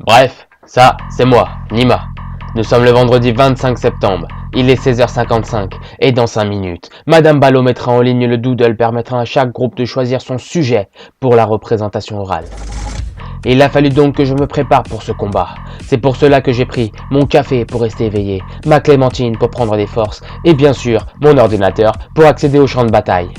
Bref, ça, c'est moi, Nima. Nous sommes le vendredi 25 septembre. Il est 16h55 et dans 5 minutes, Madame Ballot mettra en ligne le doodle permettant à chaque groupe de choisir son sujet pour la représentation orale. Il a fallu donc que je me prépare pour ce combat. C'est pour cela que j'ai pris mon café pour rester éveillé, ma clémentine pour prendre des forces et bien sûr mon ordinateur pour accéder au champ de bataille.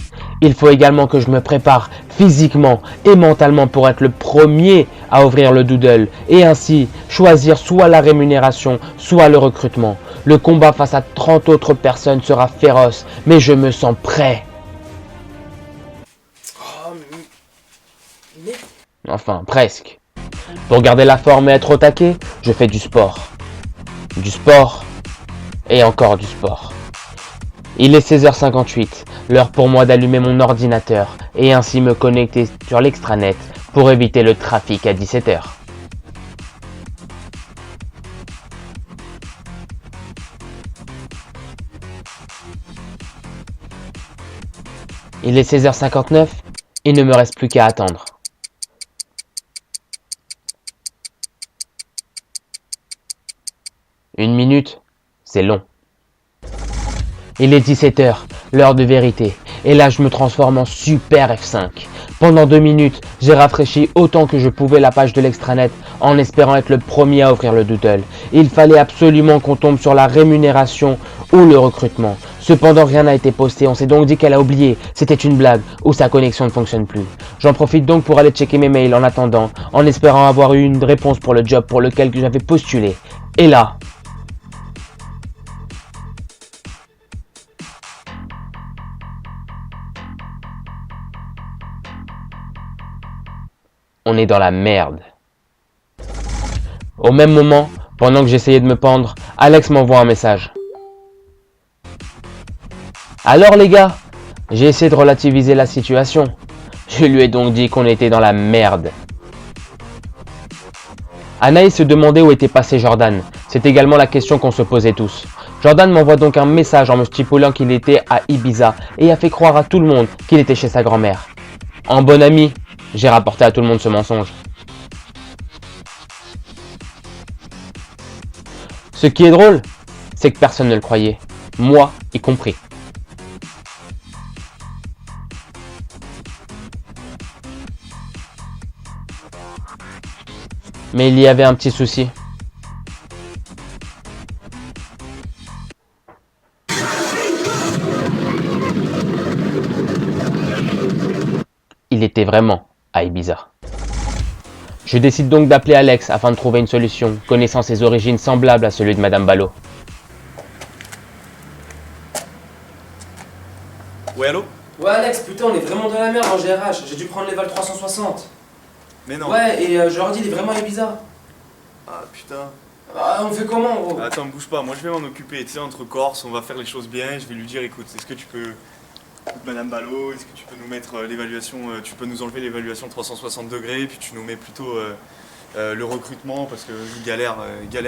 Il faut également que je me prépare physiquement et mentalement pour être le premier à ouvrir le doodle et ainsi choisir soit la rémunération, soit le recrutement. Le combat face à 30 autres personnes sera féroce, mais je me sens prêt. Oh, mais... Enfin, presque. Pour garder la forme et être au taquet, je fais du sport. Du sport et encore du sport. Il est 16h58, l'heure pour moi d'allumer mon ordinateur et ainsi me connecter sur l'extranet pour éviter le trafic à 17h. Il est 16h59, il ne me reste plus qu'à attendre. Une minute, c'est long. Il est 17h, l'heure de vérité, et là je me transforme en Super F5. Pendant 2 minutes, j'ai rafraîchi autant que je pouvais la page de l'extranet en espérant être le premier à ouvrir le doodle. Il fallait absolument qu'on tombe sur la rémunération ou le recrutement. Cependant rien n'a été posté, on s'est donc dit qu'elle a oublié, c'était une blague ou sa connexion ne fonctionne plus. J'en profite donc pour aller checker mes mails en attendant, en espérant avoir eu une réponse pour le job pour lequel j'avais postulé. Et là, on est dans la merde. Au même moment, pendant que j'essayais de me pendre, Alex m'envoie un message. Alors les gars, j'ai essayé de relativiser la situation. Je lui ai donc dit qu'on était dans la merde. Anaïs se demandait où était passé Jordan. C'est également la question qu'on se posait tous. Jordan m'envoie donc un message en me stipulant qu'il était à Ibiza et a fait croire à tout le monde qu'il était chez sa grand-mère. En bon ami, j'ai rapporté à tout le monde ce mensonge. Ce qui est drôle, c'est que personne ne le croyait, moi y compris. Mais il y avait un petit souci. Il était vraiment à Ibiza. Je décide donc d'appeler Alex afin de trouver une solution, connaissant ses origines semblables à celui de Madame Ballot. Ouais, allô? Ouais Alex, putain, on est vraiment dans la merde en GRH, j'ai dû prendre les Val 360. Mais non. Ouais, et je leur dis, il est vraiment bizarre. Ah putain. Ah, on fait comment gros? Attends, bouge pas, moi je vais m'en occuper. Tu sais, entre Corses, on va faire les choses bien. Je vais lui dire, écoute, est-ce que tu peux. Écoute, Madame Ballot, est-ce que tu peux nous mettre l'évaluation. Tu peux nous enlever l'évaluation 360 degrés, puis tu nous mets plutôt le recrutement, parce que galère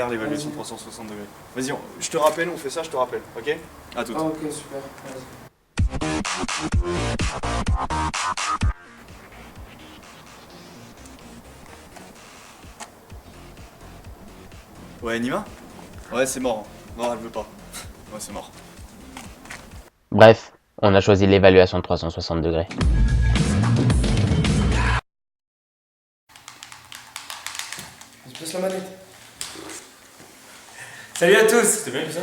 l'évaluation 360 degrés. Vas-y, je te rappelle, on fait ça, je te rappelle, ok? À tout. Ah ok, super, vas-y. Ouais, Nima? Ouais, c'est mort. Non, elle veut pas. Ouais, c'est mort. Bref, on a choisi l'évaluation de 360 degrés. Je place la manette. Salut à tous. C'était bien ça?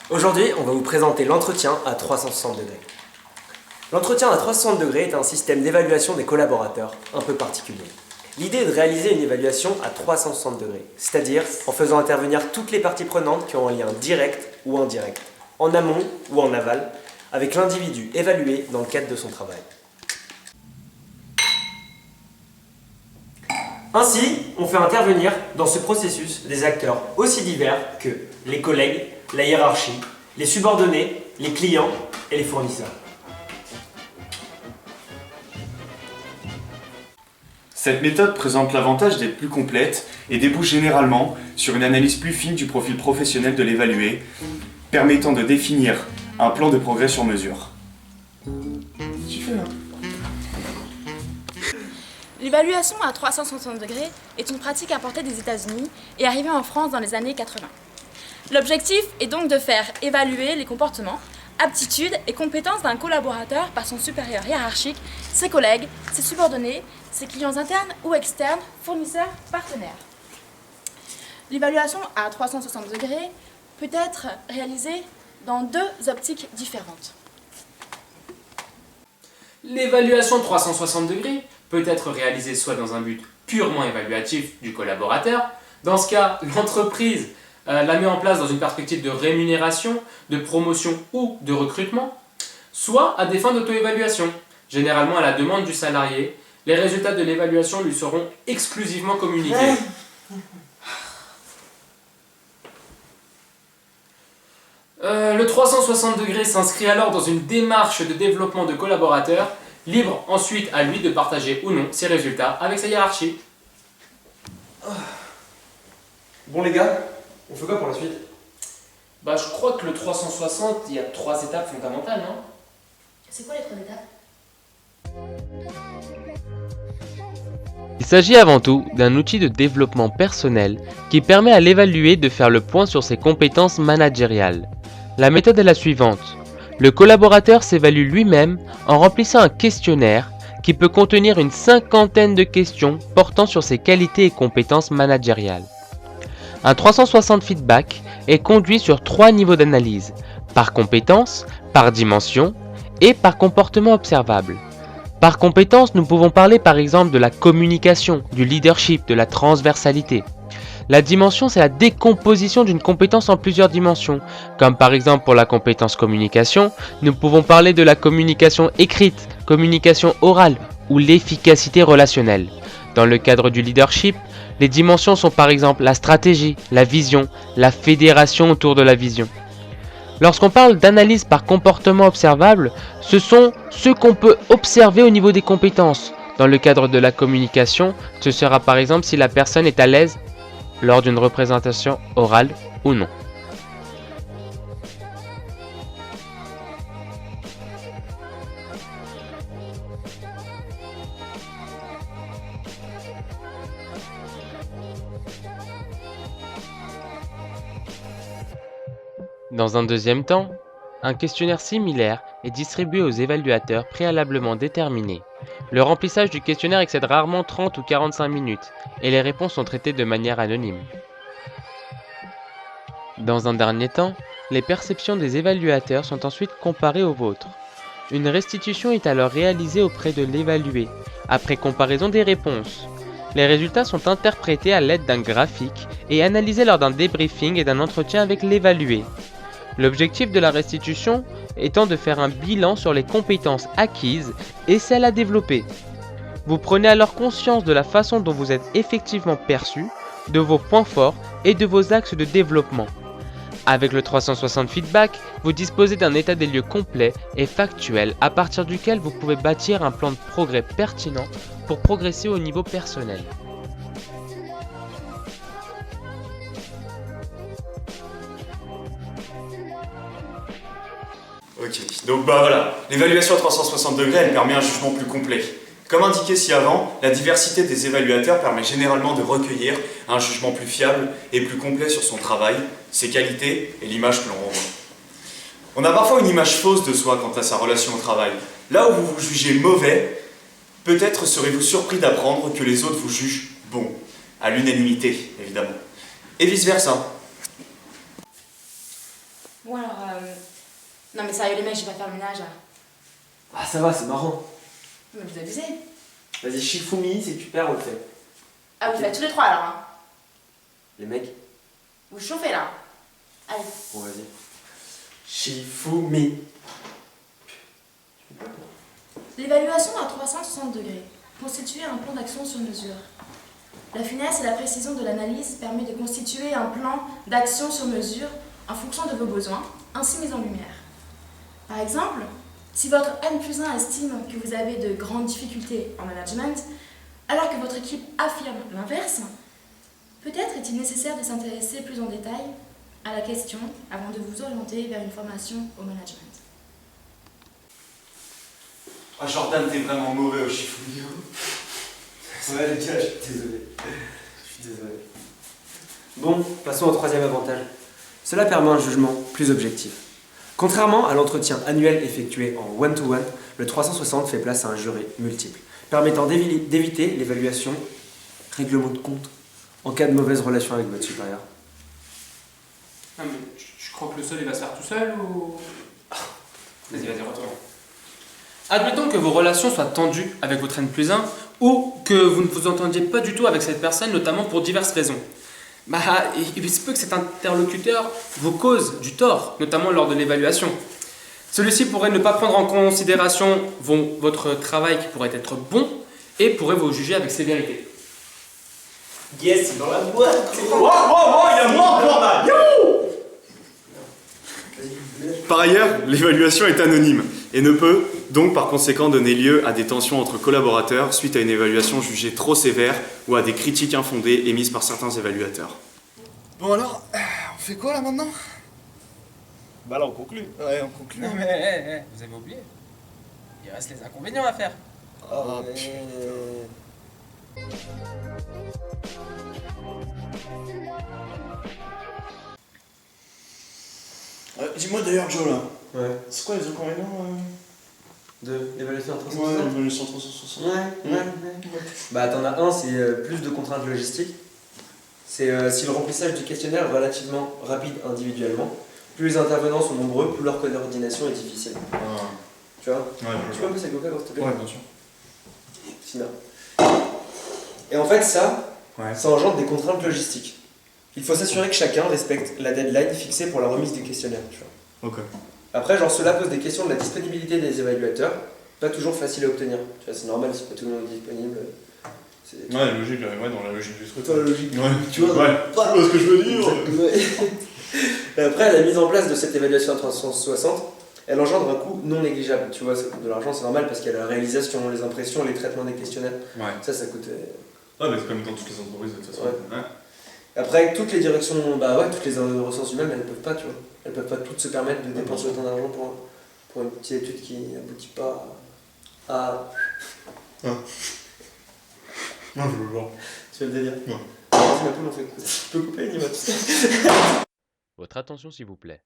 Aujourd'hui, on va vous présenter l'entretien à 360 degrés. L'entretien à 360 degrés est un système d'évaluation des collaborateurs un peu particulier. L'idée est de réaliser une évaluation à 360 degrés, c'est-à-dire en faisant intervenir toutes les parties prenantes qui ont un lien direct ou indirect, en amont ou en aval, avec l'individu évalué dans le cadre de son travail. Ainsi, on fait intervenir dans ce processus des acteurs aussi divers que les collègues, la hiérarchie, les subordonnés, les clients et les fournisseurs. Cette méthode présente l'avantage d'être plus complète et débouche généralement sur une analyse plus fine du profil professionnel de l'évalué, permettant de définir un plan de progrès sur mesure. Tu fais là? L'évaluation à 360 degrés est une pratique importée des États-Unis et arrivée en France dans les années 80. L'objectif est donc de faire évaluer les comportements, aptitudes et compétences d'un collaborateur par son supérieur hiérarchique, ses collègues, ses subordonnés, ses clients internes ou externes, fournisseurs, partenaires. L'évaluation à 360 degrés peut être réalisée dans deux optiques différentes. L'évaluation 360 degrés peut être réalisée soit dans un but purement évaluatif du collaborateur. Dans ce cas, l'entreprise la met en place dans une perspective de rémunération, de promotion ou de recrutement, soit à des fins d'auto-évaluation, généralement à la demande du salarié. Les résultats de l'évaluation lui seront exclusivement communiqués. Le 360 degrés s'inscrit alors dans une démarche de développement de collaborateurs, libre ensuite à lui de partager ou non ses résultats avec sa hiérarchie. Bon les gars, on fait quoi pour la suite? Je crois que le 360, il y a 3 étapes fondamentales, non? C'est quoi les 3 étapes? Il s'agit avant tout d'un outil de développement personnel qui permet à l'évalué de faire le point sur ses compétences managériales. La méthode est la suivante. Le collaborateur s'évalue lui-même en remplissant un questionnaire qui peut contenir une 50aine de questions portant sur ses qualités et compétences managériales. Un 360 feedback est conduit sur 3 niveaux d'analyse, par compétence, par dimension et par comportement observable. Par compétence, nous pouvons parler par exemple de la communication, du leadership, de la transversalité. La dimension, c'est la décomposition d'une compétence en plusieurs dimensions, comme par exemple pour la compétence communication, nous pouvons parler de la communication écrite, communication orale ou l'efficacité relationnelle. Dans le cadre du leadership, les dimensions sont par exemple la stratégie, la vision, la fédération autour de la vision. Lorsqu'on parle d'analyse par comportement observable, ce sont ceux qu'on peut observer au niveau des compétences. Dans le cadre de la communication, ce sera par exemple si la personne est à l'aise lors d'une représentation orale ou non. Dans un deuxième temps, un questionnaire similaire est distribué aux évaluateurs préalablement déterminés. Le remplissage du questionnaire excède rarement 30 ou 45 minutes et les réponses sont traitées de manière anonyme. Dans un dernier temps, les perceptions des évaluateurs sont ensuite comparées aux vôtres. Une restitution est alors réalisée auprès de l'évalué, après comparaison des réponses. Les résultats sont interprétés à l'aide d'un graphique et analysés lors d'un débriefing et d'un entretien avec l'évalué. L'objectif de la restitution étant de faire un bilan sur les compétences acquises et celles à développer. Vous prenez alors conscience de la façon dont vous êtes effectivement perçu, de vos points forts et de vos axes de développement. Avec le 360 feedback, vous disposez d'un état des lieux complet et factuel à partir duquel vous pouvez bâtir un plan de progrès pertinent pour progresser au niveau personnel. Ok, donc voilà, l'évaluation à 360 degrés, elle permet un jugement plus complet. Comme indiqué ci-avant, la diversité des évaluateurs permet généralement de recueillir un jugement plus fiable et plus complet sur son travail, ses qualités et l'image que l'on renvoie. On a parfois une image fausse de soi quant à sa relation au travail. Là où vous vous jugez mauvais, peut-être serez-vous surpris d'apprendre que les autres vous jugent bon, à l'unanimité évidemment, et vice-versa. Bon alors, non mais sérieux les mecs, je vais pas faire le ménage là. Ah ça va, c'est marrant. Mais vous abusez. Vas-y, Shifumi, c'est super, on le fait. Ah vous faites tous les 3 alors hein. Les mecs, Vous chauffez là. Allez. bon vas-y. Shifumi. L'évaluation à 360 degrés constitue un plan d'action sur mesure. La finesse et la précision de l'analyse permet de constituer un plan d'action sur mesure en fonction de vos besoins, ainsi mis en lumière. Par exemple, si votre N+1 estime que vous avez de grandes difficultés en management, alors que votre équipe affirme l'inverse, peut-être est-il nécessaire de s'intéresser plus en détail à la question avant de vous orienter vers une formation au management. Ah Jordan, t'es vraiment mauvais au Shifumi. Ouais, les gars, je suis désolé. Bon, passons au troisième avantage. Cela permet un jugement plus objectif. Contrairement à l'entretien annuel effectué en one-to-one, le 360 fait place à un jury multiple, permettant d'éviter l'évaluation règlement de compte en cas de mauvaise relation avec votre supérieur. Ah, mais tu crois que le sol il va se faire tout seul ou. Vas-y, retourne. Admettons que vos relations soient tendues avec votre N+1 ou que vous ne vous entendiez pas du tout avec cette personne, notamment pour diverses raisons. Bah, il se peut que cet interlocuteur vous cause du tort, notamment lors de l'évaluation. Celui-ci pourrait ne pas prendre en considération votre travail qui pourrait être bon et pourrait vous juger avec sévérité. Yes, c'est dans la boîte. Il y a moi encore là. Par ailleurs, l'évaluation est anonyme et ne peut donc par conséquent donner lieu à des tensions entre collaborateurs suite à une évaluation jugée trop sévère ou à des critiques infondées émises par certains évaluateurs. Bon alors, on fait quoi là maintenant? Bah là on conclut. Ouais, on conclut. Non mais, vous avez oublié. Il reste les inconvénients à faire. Oh, dis-moi d'ailleurs, Joe là, Ouais. c'est quoi les inconvénients De l'évaluation à Ouais, 360. l'évaluation 360. Ouais. Bah, t'en as un, c'est plus de contraintes logistiques. C'est si le remplissage du questionnaire est relativement rapide individuellement, plus les intervenants sont nombreux, plus leur coordination est difficile. Tu vois? Tu peux un peu ça Coca, s'il te plaît? Ouais, bien sûr. Sina. Et en fait, ça Ouais. engendre des contraintes logistiques. Il faut s'assurer que chacun respecte la deadline fixée pour la remise du questionnaire. Tu vois. Ok. Après, genre, cela pose des questions de la disponibilité des évaluateurs, pas toujours facile à obtenir. Tu vois, c'est normal si pas tout le monde est disponible. C'est Ouais, logique, ouais, dans la logique du truc. toi la logique. Ouais, Tu vois, ouais. pas- Tu vois ce que je veux dire? Ouais. Et après, la mise en place de cette évaluation à 360, elle engendre un coût non négligeable. Tu vois, ça coûte de l'argent, c'est normal parce qu'il y a la réalisation, les impressions, les traitements des questionnaires. Ouais. Ça coûte. Ouais, mais c'est comme dans toutes les entreprises de toute façon. Ouais. Après, toutes les directions, toutes les ressources humaines, elles ne peuvent pas, tu vois. Elles peuvent pas toutes se permettre de dépenser autant d'argent pour une petite étude qui n'aboutit pas à. Non, je veux voir. Tu veux le délire? Ouais. Vas-y, ma poule, on fait. Tu peux couper, dis-moi. Votre attention s'il vous plaît.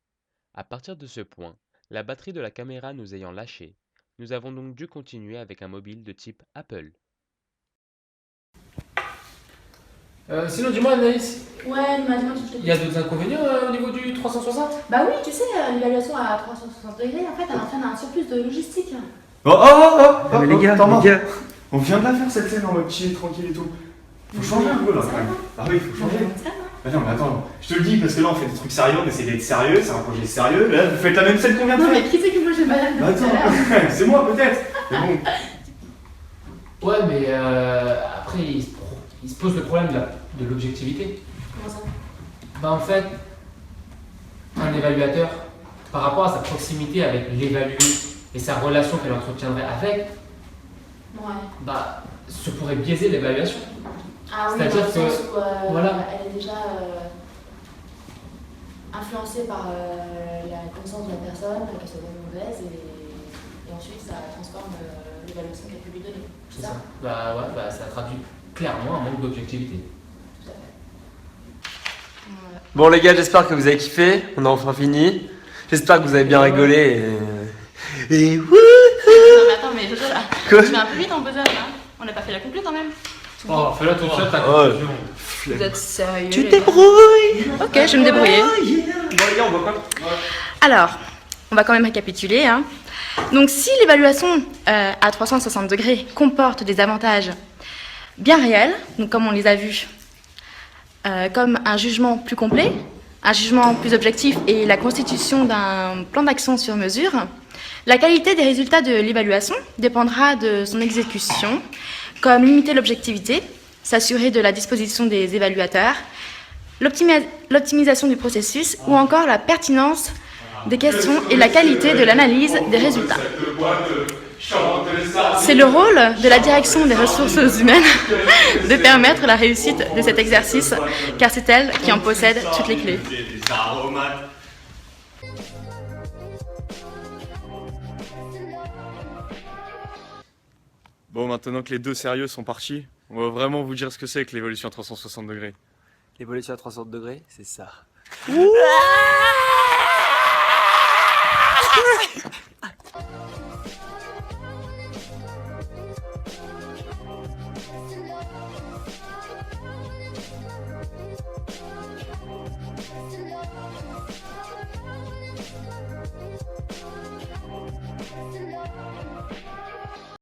À partir de ce point, la batterie de la caméra nous ayant lâché, nous avons donc dû continuer avec un mobile de type Apple. Sinon, dis-moi, Anaïs, Ouais, dis-moi, je il y a d'autres inconvénients au niveau du 360? Bah oui, tu sais, l'évaluation à 360 degrés, en fait, elle entraîne un surplus de logistique. Mais les gars, On vient de la faire cette scène en mode chill, tranquille et tout. Faut changer un peu là quand même. Ah oui, faut changer. Bah non, mais attends, je te le dis parce que là on fait des trucs sérieux, on essaie d'être sérieux, c'est un projet sérieux. Là, vous faites la même scène qu'on vient de Non, faire. mais qui c'est qui bouge les malades Bah depuis tout à l'heure attends, c'est moi peut-être. Mais bon. Ouais, mais après, il se pose le problème de l'objectivité. Comment ça? Bah en fait, un évaluateur, par rapport à sa proximité avec l'évalué et sa relation qu'elle entretiendrait avec, Ouais. bah, se pourrait biaiser l'évaluation. Ah oui, C'est-à-dire dans le sens que- où voilà. elle est déjà influencée par la connaissance de la personne, qu'elle soit bonne ou mauvaise, et ensuite ça transforme l'évaluation qu'elle peut lui donner. C'est ça? Bah ouais, bah ça traduit clairement un manque d'objectivité. Tout à fait. Voilà. Bon, les gars, j'espère que vous avez kiffé. On a enfin fini. J'espère que vous avez bien rigolé. Et wouh! Non mais attends, mais Jojo là, Quoi? tu vas un peu vite en buzzer là. On n'a pas fait la conclue quand même. Oh, fais-la tout seul, ta Oh. conclusion. Vous êtes sérieux? Tu les te gars? débrouilles! Ok, je vais me débrouiller. Bon, les gars, on va pas. Alors, on va quand même récapituler. Hein. Donc, si l'évaluation à 360 degrés comporte des avantages bien réels, donc comme on les a vus, comme un jugement plus complet, un jugement plus objectif et la constitution d'un plan d'action sur mesure, la qualité des résultats de l'évaluation dépendra de son exécution, comme limiter l'objectivité, s'assurer de la disposition des évaluateurs, l'optimisation du processus ou encore la pertinence des questions et la qualité de l'analyse des résultats. C'est le rôle de la direction des ressources humaines de permettre la réussite de cet exercice, car c'est elle qui en possède toutes les clés. Bon, maintenant que les deux sérieux sont partis, On va vraiment vous dire ce que c'est que l'évolution à 360 degrés. L'évolution à 360 degrés, c'est ça.